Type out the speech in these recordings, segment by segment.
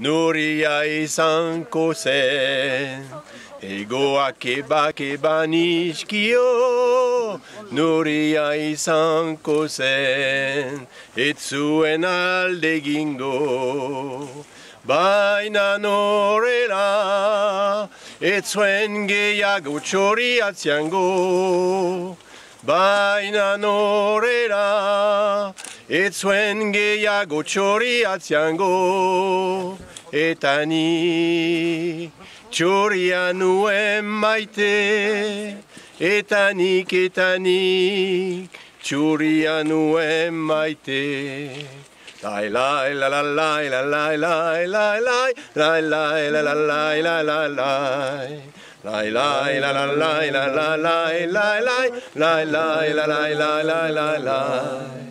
Nuria izanko zen. Egoak eba nizkio, Nuria izanko zen. Ez zuen alde egingo, baina norela, ez zuen gehiago txoriatziango. Baina norela, ez zuen gehiago txoriatziango. Eta ni txoria nuen maite, eta nik txoria nuen maite. Lai lai la la lai la lai lai lai lai lai lai la la lai la la lai. Lai lai la la lai la la lai lai lai lai lai la lai lai lai lai lai.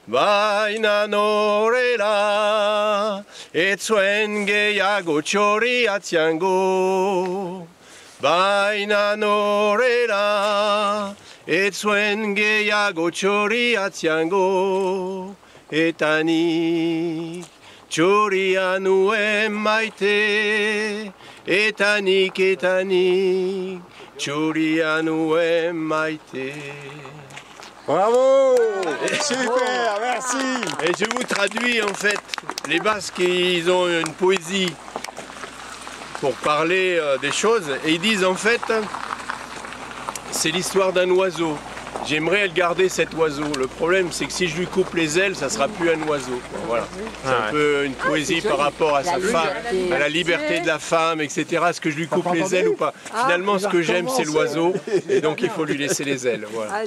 Baina norela, ez zuen gehiago txoriatziango. Baina norela, ez zuen gehiago txoriatziango. Eta nik txoria nuen maite, eta nik txoria nuen maite. Bravo! Super, merci! Et je vous traduis en fait, les Basques ils ont une poésie pour parler des choses et ils disent en fait c'est l'histoire d'un oiseau. J'aimerais le garder cet oiseau. Le problème c'est que si je lui coupe les ailes, ça sera plus un oiseau. Voilà. C'est un peu une poésie par rapport à sa femme, à la liberté de la femme, etc. Est-ce que je lui coupe les ailes ou pas? Finalement ce que j'aime c'est l'oiseau et donc il faut lui laisser les ailes. Voilà.